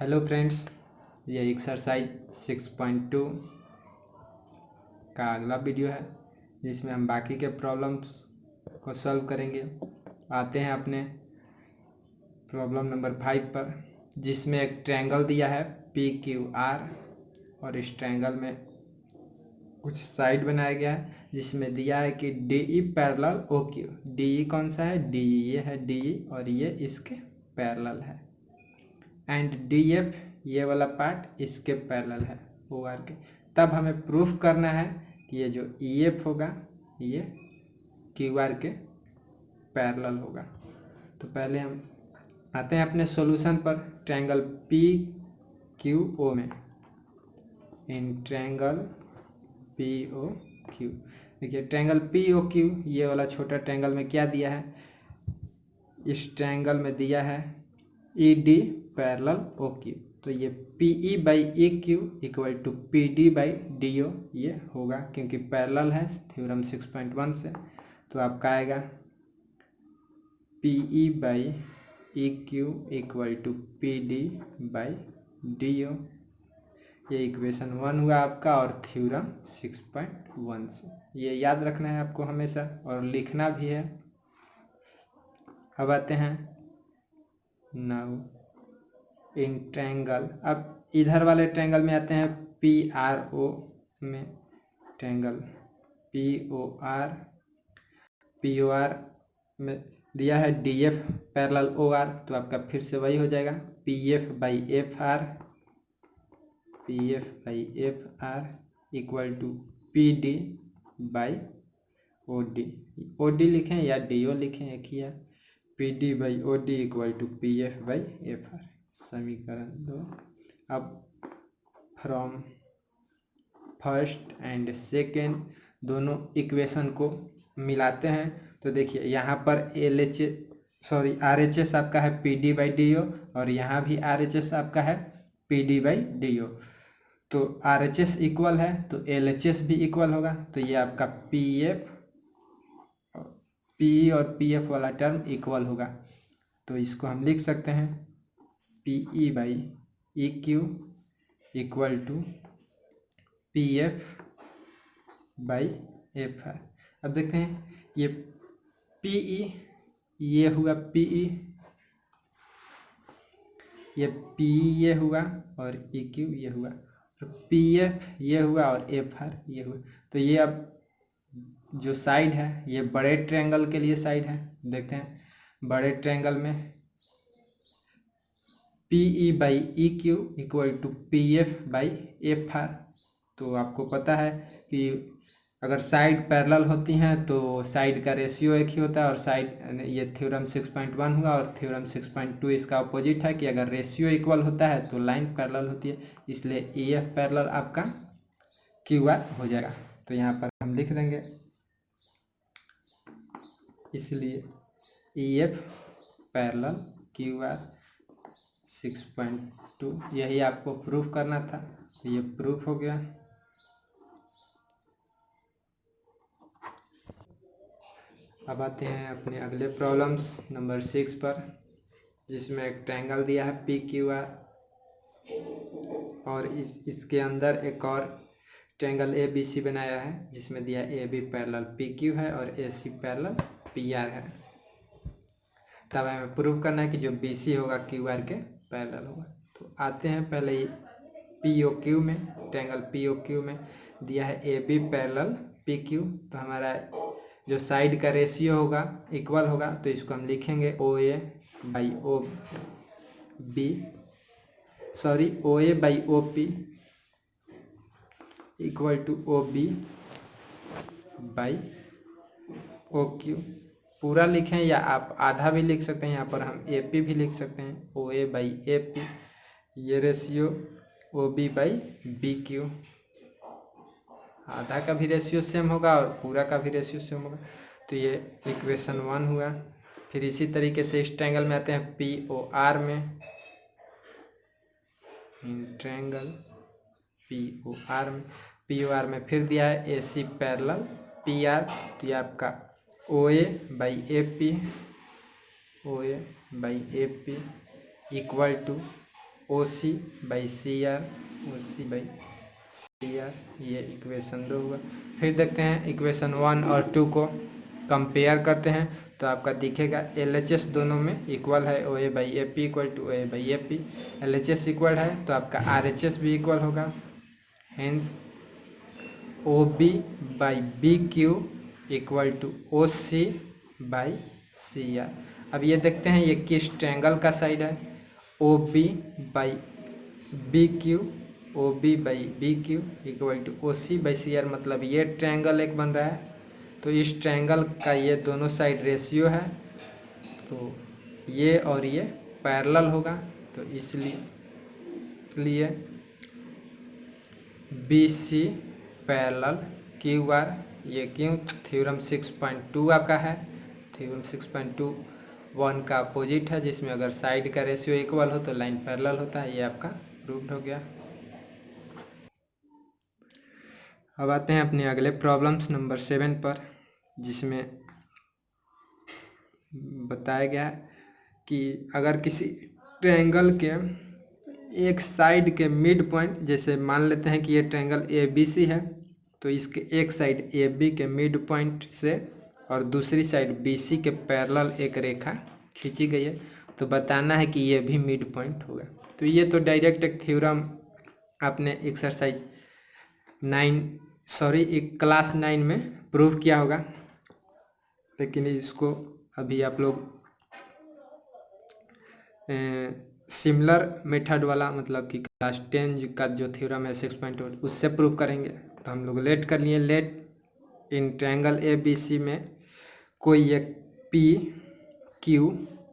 Hello friends, ये exercise 6.2 का अगला वीडियो है जिसमें हम बाकी के प्रॉब्लम्स को सॉल्व करेंगे। आते हैं अपने प्रॉब्लम नंबर 5 पर, जिसमें एक ट्रायंगल दिया है PQR और इस ट्रायंगल में कुछ साइड बनाया गया है जिसमें दिया है कि DE पैरेलल OQ। DE कौन सा है? DE ये है DE और ये इसके पैरेलल है। एंड DF ये वाला पार्ट इसके पैरेलल है OR के। तब हमें प्रूफ करना है कि ये जो EF होगा ये QR के पैरेलल होगा। तो पहले हम आते हैं अपने सॉल्यूशन पर। ट्रायंगल PQO में, इन ट्रायंगल POQ, देखिए ट्रायंगल POQ ये वाला छोटा ट्रायंगल में क्या दिया है? इस ट्रायंगल में दिया है ED पैरेलल OQ। तो ये PE by EQ equal to PD by DO ये होगा, क्योंकि पैरेलल है थ्योरम 6.1 से। तो आपका आएगा PE by EQ equal to PD by DO। ये इक्वेशन 1 हुआ आपका और थ्योरम 6.1 से। ये याद रखना है आपको हमेशा और लिखना भी है। अब आते हैं नाउ इन ट्रायंगल। अब इधर वाले ट्रायंगल में आते हैं PRO में। ट्रायंगल POR में दिया है DF पैरेलल OR। तो आपका फिर से वही हो जाएगा PF by FR equal to PD by OD लिखें या DO लिखें, एक ही है। PD by OD equal to PF by FR, समीकरण 2। अब फ्रॉम फर्स्ट एंड सेकेंड दोनों इक्वेशन को मिलाते हैं। तो देखिए यहाँ पर RHS आपका है PD बाई DO और यहाँ भी RHS आपका है PD बाई DO। तो RHS इक्वल है तो LHS भी इक्वल होगा। तो ये आपका PE और PF वाला टर्म इक्वल होगा। तो इसको हम लिख सकते हैं PE by EQ equal to PF by FR। अब देखते हैं ये PE ये हुआ PE, ये PE ये हुआ और EQ ये हुआ, और PF ये हुआ और FR ये हुआ। तो ये अब जो साइड है ये बड़े ट्रायंगल के लिए साइड है। देखते हैं बड़े ट्रायंगल में PE by EQ equal to PF by FR। तो आपको पता है कि अगर साइड पैरेलल होती हैं तो साइड का रेशियो एक ही होता है, और साइड ये थ्योरम 6.1 हुआ और थ्योरम 6.2 इसका अपोजिट है कि अगर रेशियो इक्वल होता है तो लाइन पैरेलल होती है। इसलिए EF पैरेलल आपका QR हो जाएगा। तो यहाँ पर हम लिख देंगे, इसलिए EF पैरेलल QR 6.2, यही आपको प्रूफ करना था। तो ये प्रूफ हो गया। अब आते हैं अपने अगले प्रॉब्लम्स नंबर 6 पर, जिसमें एक ट्रायंगल दिया है PQR और इसके अंदर एक और ट्रायंगल ABC बनाया है जिसमें दिया AB पैरेलल PQ है और AC पैरेलल PR है। तब हमें प्रूव करना है कि जो BC होगा QR के पैरेलल होगा। तो आते हैं पहले POQ में। ट्रायंगल POQ में दिया है AB पैरेलल PQ। तो हमारा जो साइड का रेशियो होगा इक्वल होगा, तो इसको हम लिखेंगे OA by OP equal to OB by OQ। पूरा लिखें या आप आधा भी लिख सकते हैं, यहाँ पर हम AP भी लिख सकते हैं OA बाई AP। ये रेशियो OB बाई BQ, आधा का भी रेशियो सेम होगा और पूरा का भी रेशियो सेम होगा। तो ये इक्वेशन 1 हुआ। फिर इसी तरीके से इस ट्रायंगल में आते हैं POR में। ट्रायंगल POR में फिर दिया है AC पैरेलल PR। तो ये आपका OA by AP equal to OC/CR, OC/CR, ये इक्वेशन 2 हुआ। फिर देखते हैं इक्वेशन 1 और 2 को कंपेयर करते हैं तो आपका दिखेगा LHS दोनों में इक्वल है, OA/AP equal to OA/AP। LHS equal है तो आपका RHS भी इक्वल होगा, hence OB/BQ equal to OC/CR। अब ये देखते हैं ये किस ट्रायंगल का साइड है, OB/BQ, OB/BQ equal to OC/CR, मतलब ये ट्रायंगल एक बन रहा है। तो इस ट्रायंगल का ये दोनों साइड रेशियो है, तो ये और ये पैरेलल होगा, तो इसलिए BC पैरेलल QR। ये क्यों? थ्योरम 6.2 आपका है, थ्योरम 6.21 का अपोजिट है, जिसमें अगर साइड का रेशियो इक्वल हो तो लाइन पैरेलल होता है। ये आपका प्रूव्ड हो गया। अब आते हैं अपने अगले प्रॉब्लम्स नंबर 7 पर, जिसमें बताया गया है कि अगर किसी ट्रायंगल के एक साइड के मिड पॉइंट, जैसे मान लेते हैं कि ये ट्रायंगल ABC है, तो इसके एक साइड AB के मिड पॉइंट से और दूसरी साइड BC के पैरेलल एक रेखा खींची गई है, तो बताना है कि ये भी मिड पॉइंट होगा। तो ये तो डायरेक्ट एक थ्योरम आपने एक्सरसाइज क्लास 9 में प्रूव किया होगा, लेकिन इसको अभी आप लोग सिमिलर मेथड वाला, मतलब कि क्लास 10 का जो थ्योरम है 6.8, उससे प्रूव करेंगे। तो हम लोग लेट कर लिए, लेट इन ट्रायंगल ABC में कोई एक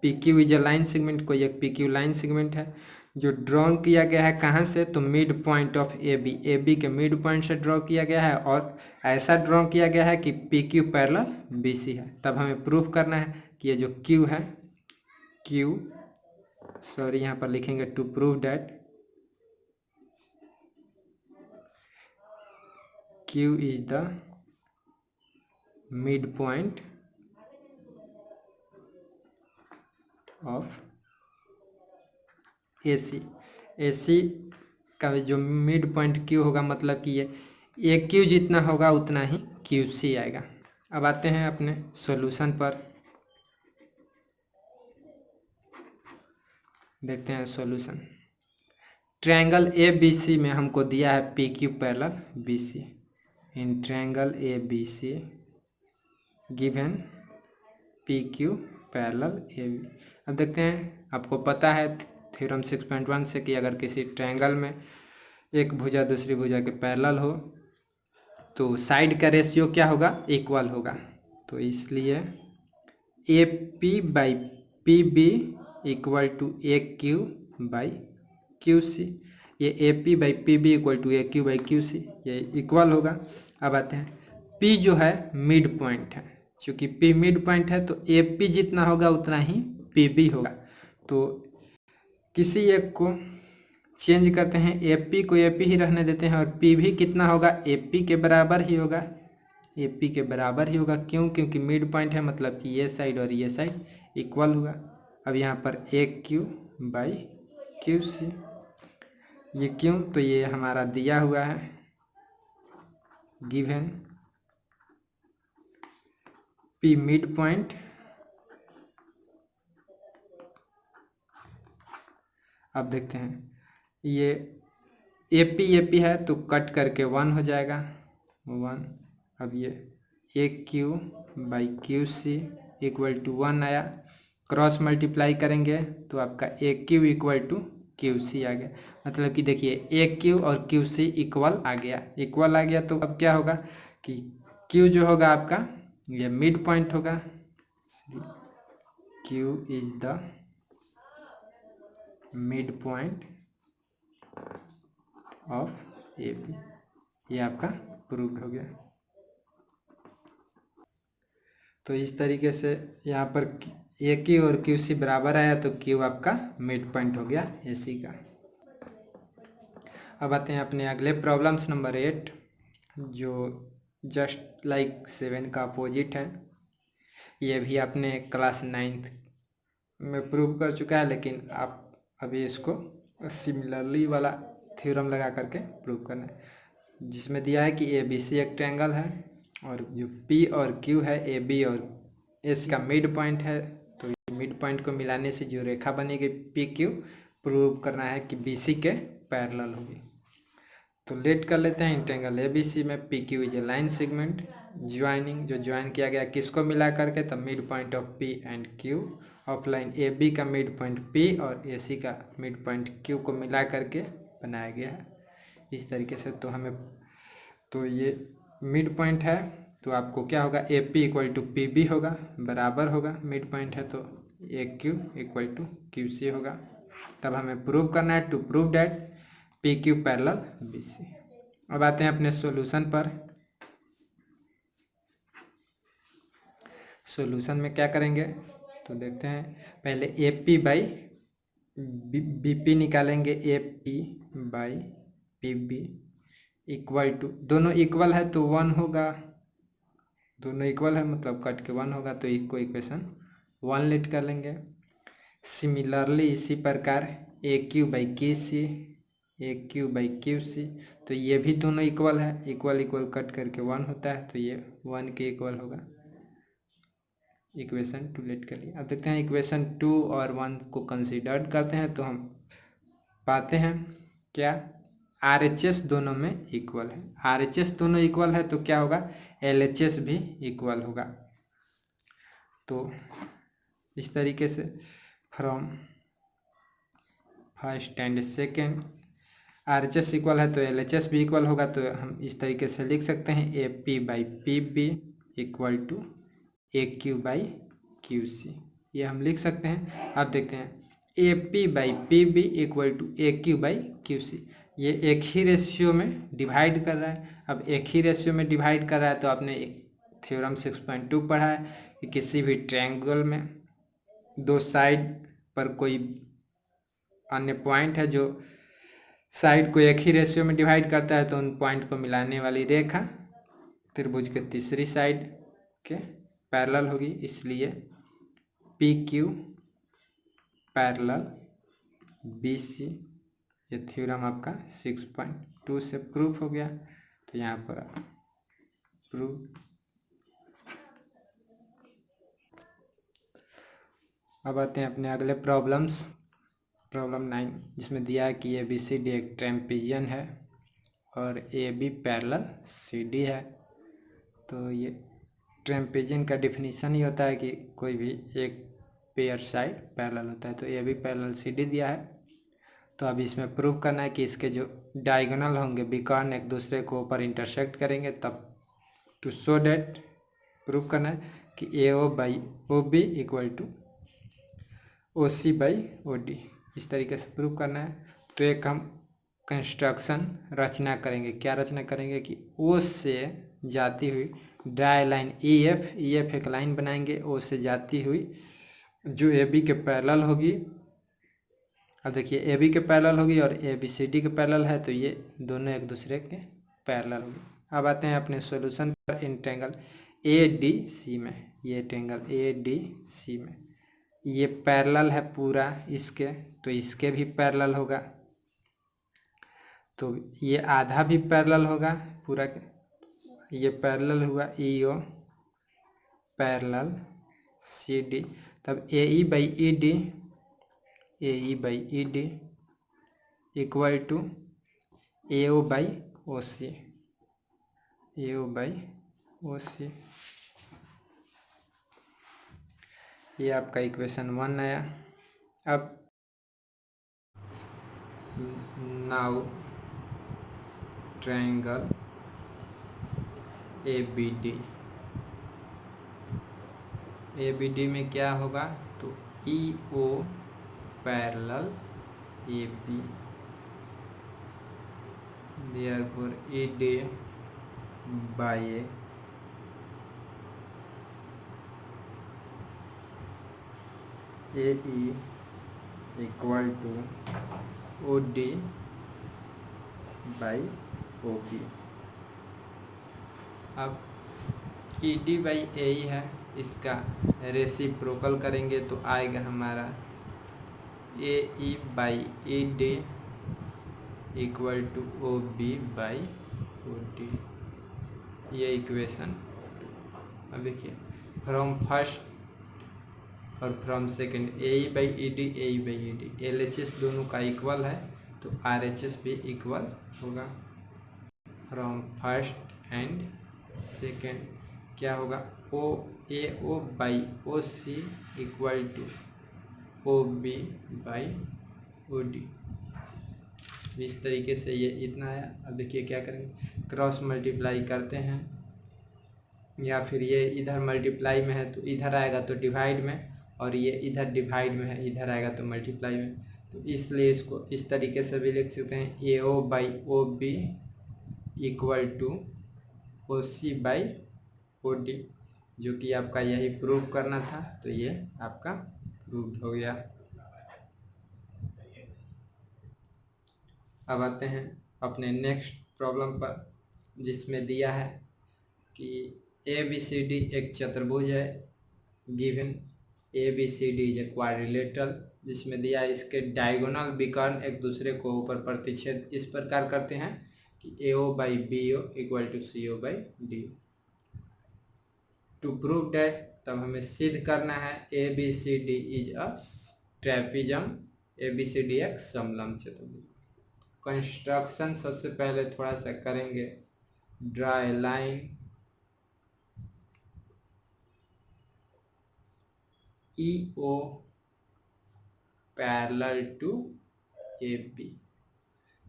PQ is a line segment, कोई एक PQ लाइन सेगमेंट है जो ड्रॉ किया गया है कहाँ से, तो मिड पॉइंट ऑफ AB के मिड पॉइंट से ड्रॉ किया गया है, और ऐसा ड्रॉ किया गया है कि PQ पैरेलल BC है। तब हमें प्रूफ करना है कि ये जो Q है, यहाँ पर लिखेंगे to prove that Q is the midpoint of AC का जो मिड पॉइंट Q होगा, मतलब कि ये AQ जितना होगा उतना ही QC आएगा। अब आते हैं अपने सॉल्यूशन पर, देखते हैं सॉल्यूशन। ट्रायंगल ABC में हमको दिया है PQ parallel BC। In triangle ABC given PQ parallel AB। अब देखते हैं, आपको पता है थ्योरम 6.1 से कि अगर किसी ट्रायंगल में एक भुजा दूसरी भुजा के पैरेलल हो तो साइड का रेशियो क्या होगा, इक्वल होगा। तो इसलिए AP/PB इक्वल टू AQ/QC, ये AP/PB इक्वल टू AQ/QC, ये इक्वल होगा। अब आते हैं P जो है मिड पॉइंट है, चूँकि P मिड पॉइंट है तो AP जितना होगा उतना ही PB होगा। तो किसी एक को चेंज करते हैं, AP को AP ही रहने देते हैं, और PB कितना होगा, AP के बराबर ही होगा, AP के बराबर ही होगा। क्यों? क्योंकि मिड पॉइंट है, मतलब कि ये साइड और ये साइड इक्वल हुआ। अब यहाँ पर AQ/QC, ये क्यों? तो ये हमारा दिया हुआ है, गिवन P मिड पॉइंट। अब देखते हैं, ये AP है तो कट करके 1 हो जाएगा, 1। अब ये AQ/QC इक्वल टू 1 आया, क्रॉस मल्टीप्लाई करेंगे तो आपका AQ इक्वल टू QC आ गया। मतलब कि देखिए AQ और QC इक्वल आ गया, तो अब क्या होगा कि Q जो होगा आपका ये मिड पॉइंट होगा, Q is the midpoint of AP। ये आपका प्रूव्ड हो गया। तो इस तरीके से यहाँ पर AQ और QC बराबर आया, तो Q आपका मिड पॉइंट हो गया AC का। अब आते हैं अपने अगले प्रॉब्लम्स नंबर 8, जो जस्ट लाइक 7 का अपोजिट है। ये भी आपने क्लास 9th में प्रूव कर चुका है, लेकिन आप अभी इसको सिमिलरली वाला थ्योरम लगा करके प्रूव करना है, जिसमें दिया है कि ए बी सी एक ट्रायंगल है और जो पी और क्यू है ए बी और एस का मिड पॉइंट है, तो मिड पॉइंट को मिलाने से जो रेखा बनेगी पी क्यू प्रूव करना है कि बी सी के पैरेलल होगी। तो लेट कर लेते हैं इंटेंगल ए बी सी में P Q is a line segment joining, जो ज्वाइन किया गया किसको मिला करके, तब midpoint of P and Q of line A B का मिड पॉइंट पी और ए सी का मिड पॉइंट क्यू को मिला करके बनाया गया है इस तरीके से। तो हमें तो ये मिड पॉइंट है तो आपको क्या होगा, A P equal to P B होगा, बराबर होगा, मिड पॉइंट है तो A Q equal to Q C होगा। तब हमें प्रूव करना है, to prove that P Q parallel B C. अब आते हैं अपने सॉल्यूशन पर। सॉल्यूशन में क्या करेंगे तो देखते हैं, पहले A P by B P निकालेंगे, A P by P B equal to, दोनों इक्वल है तो 1 होगा, दोनों इक्वल है मतलब कट के 1 होगा, तो इसको इक्वेशन 1 लेट कर लेंगे। सिमिलरली इसी प्रकार A Q by Q C, A Q by Q C, तो ये भी दोनों इक्वल है, इक्वल इक्वल कट करके 1 होता है, तो ये 1 के इक्वल होगा। इक्वेशन 2 लेट कर लिया। अब देखते हैं इक्वेशन 2 और 1 को कंसीडर करते हैं तो हम पाते हैं क्या, RHS दोनों में इक्वल है, RHS दोनों इक्वल है तो क्या होगा, LHS भी इक्वल होगा। तो इस तरीके से from first and second RHS equal है तो LHS भी इक्वल होगा, तो हम इस तरीके से लिख सकते हैं A P by P B equal to A Q by Q C, ये हम लिख सकते हैं। अब देखते हैं A P by P B equal to A Q by Q C, ये एक ही रेशियो में डिवाइड कर रहा है। अब एक ही रेशियो में डिवाइड कर रहा है तो आपने थ्योरम 6.2 पढ़ा है कि किसी भी ट्रायंगल में दो साइड पर कोई अन्य पॉइंट है जो साइड को एक ही रेशियो में डिवाइड करता है, तो उन पॉइंट को मिलाने वाली रेखा त्रिभुज के तीसरी साइड के पैरेलल होगी, इसलिए P Q parallel B C, ये थ्योरम आपका 6.2 से प्रूफ हो गया। तो यहाँ पर प्रूफ। अब आते हैं अपने अगले प्रॉब्लम्स। प्रॉब्लम 9, जिसमें दिया है कि ए बी सी डी एक ट्रेम्पिजियन है और A B parallel C D है। तो ये ट्रेम्पिजियन का डिफिनीशन ही होता है कि कोई भी एक पेयर साइड पैरेलल होता है, तो A B parallel C D दिया है। तो अब इसमें प्रूव करना है कि इसके जो डायगोनल होंगे विकर्ण एक दूसरे को ऊपर इंटरसेक्ट करेंगे, तब टू शो डैट प्रूव करना है कि A O by O B equal to O C by O D, इस तरीके से प्रूव करना है। तो एक हम कंस्ट्रक्शन रचना करेंगे, क्या रचना करेंगे कि ओ से जाती हुई डाई लाइन ई एफ एक लाइन बनाएंगे ओ से जाती हुई जो ए बी के पैरेलल होगी। अब देखिए ए बी के पैरेलल होगी और ए बी सी डी के पैरेलल है, तो ये दोनों एक दूसरे के पैरेलल होगी। अब आते हैं अपने सॉल्यूशन पर। इन ट्रायंगल ए डी सी में, ये ट्रायंगल ए डी सी में ये पैरेलल है पूरा इसके, तो इसके भी पैरेलल होगा, तो ये आधा भी पैरेलल होगा पूरा, ये पैरेलल हुआ ई ओ पैरेलल सी डी, तब A E by E D, A E by E D equal to A O by O C, A O by O C, ये आपका इक्वेशन 1 आया। अब now triangle A B D, A B D में क्या होगा, तो E O parallel A B, therefore A D by A E equal to O D by O B. अब E D by A ई है, इसका reciprocal करेंगे तो आएगा हमारा A E by E D equal to O B by O D, ये equation. अब देखिए फ्रॉम फर्स्ट और from second A E by E D, A E by E D, L H S दोनों का इक्वल है तो R H S भी equal होगा। फ्रॉम फर्स्ट एंड सेकेंड क्या होगा, O A O by O C equal to O B by O D. इस तरीके से ये इतना आया। अब देखिए क्या करेंगे, क्रॉस मल्टीप्लाई करते हैं, या फिर ये इधर मल्टीप्लाई में है तो इधर आएगा तो डिवाइड में, और ये इधर डिवाइड में है इधर आएगा तो मल्टीप्लाई में। तो इसलिए इसको इस तरीके से भी लिख सकते हैं, A O by O B equal to O C by O D, जो कि आपका यही प्रूव करना था। तो ये आपका प्रूव्ड हो गया। अब आते हैं अपने नेक्स्ट प्रॉब्लम पर, जिसमें दिया है कि ए बी सी डी एक चतुर्भुज है, given A B C D is a quadrilateral, जिसमें दिया है इसके डायगोनल विकर्ण एक दूसरे को ऊपर प्रतिच्छेद इस प्रकार करते हैं कि A O by B O equal to C O by D. To prove that, तब हमें सिद्ध करना है A B C D is a trapezium, A B C D एक समलंब चतुर्भुज। कंस्ट्रक्शन सबसे पहले थोड़ा सा करेंगे, draw a line E O parallel to A B.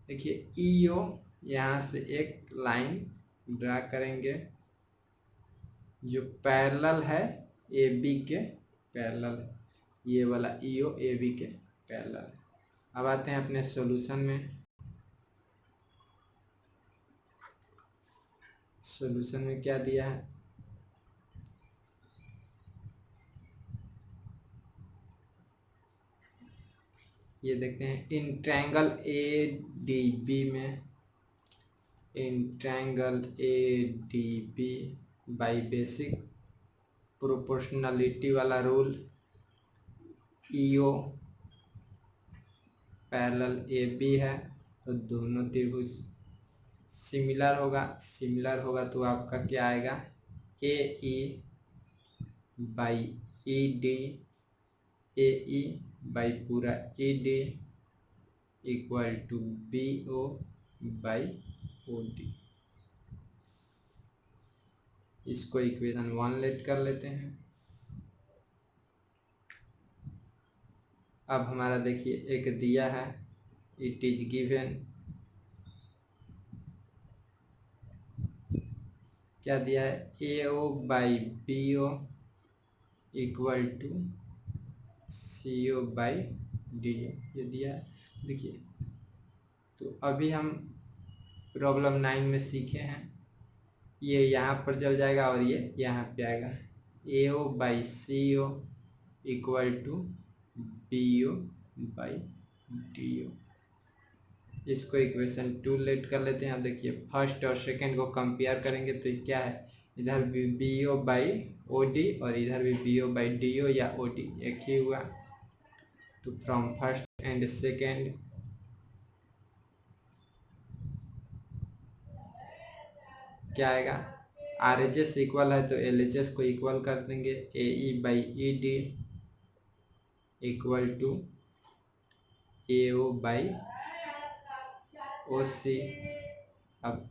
देखिए ई ओ यहाँ से एक लाइन ड्रा करेंगे जो पैरेलल है ए बी के पैरेलल है, ये वाला ई ओ ए बी के पैरेलल है। अब आते हैं अपने सॉल्यूशन में। सॉल्यूशन में क्या दिया है, ये देखते हैं, in triangle A D B में, in triangle A D B by basic proportionality वाला rule, E O parallel A B है तो दोनों त्रिभुज सिमिलर होगा। सिमिलर होगा तो आपका क्या आएगा, A E by E D, A E by पूरा E D equal to B O by O D. इसको इक्वेशन 1 लेट कर लेते हैं। अब हमारा देखिए एक दिया है, इट इज गिवन, क्या दिया है, A O by B O equal to C O by D O, ये दिया है। देखिए तो अभी हम प्रॉब्लम 9 में सीखे हैं, ये यहाँ पर चल जाएगा और ये यहाँ पे आएगा, A O by C O equal to B O by D O. इसको इक्वेशन 2 लेट कर लेते हैं। अब देखिए फर्स्ट और सेकंड को कंपेयर करेंगे तो क्या है, इधर भी B O by O D और इधर भी B O by D O या ओ डी एक ही हुआ। तो फ्रॉम फर्स्ट एंड सेकंड क्या आएगा, आर एच एस इक्वल है तो एल एच एस को इक्वल कर देंगे, A E by E D equal to A O by O C. अब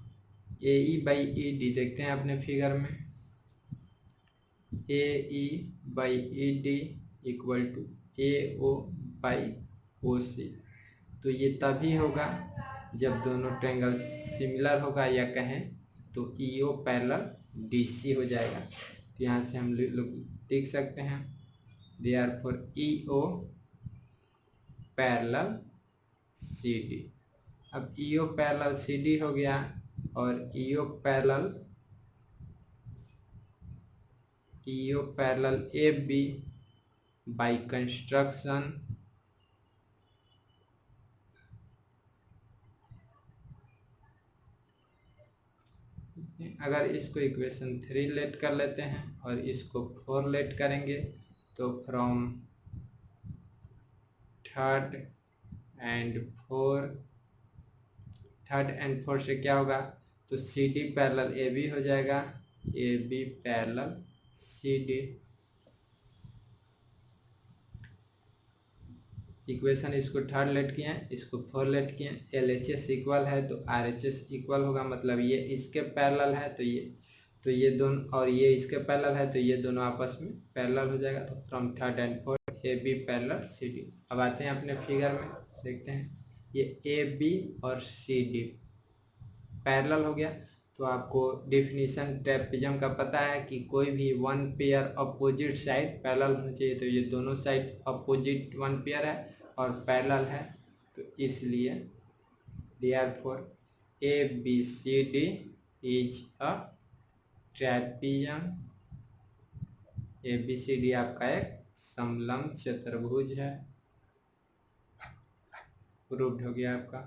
A E by E D देखते हैं अपने फिगर में, A E by E D equal to A O by O C. तो ये तभी होगा जब दोनों ट्रायंगल सिमिलर होगा, या कहें तो E O parallel D C हो जाएगा। तो यहाँ से हम लोग लिख सकते हैं, therefore E O parallel C D. अब E O parallel C D हो गया, और E O parallel A B by construction अगर इसको इक्वेशन 3 लेट कर लेते हैं और इसको 4 लेट करेंगे तो फ्रॉम थर्ड एंड फोर्थ से क्या होगा, तो C D parallel A B हो जाएगा, A B parallel C D. Equation इसको थर्ड लेट किए हैं, इसको फोर्थ लेट किए हैं। एल एच एस इक्वल है तो आर एच एस इक्वल होगा, मतलब ये इसके पैरेलल है तो ये दोनों, और ये इसके पैरेलल है तो ये दोनों आपस में पैरेलल हो जाएगा। तो from third and fourth A B parallel C D. अब आते हैं अपने फिगर में, देखते हैं ये ए बी और सी डी पैरेलल हो गया। तो आपको डिफिनीशन ट्रेपेजियम का पता है कि कोई भी one pair opposite side parallel होना चाहिए, तो ये दोनों साइड अपोजिट वन पेयर है और पैरेलल है, तो इसलिए therefore A B C D is a trapezium. A B C D आपका एक समलंब चतुर्भुज है। प्रूव्ड हो गया आपका।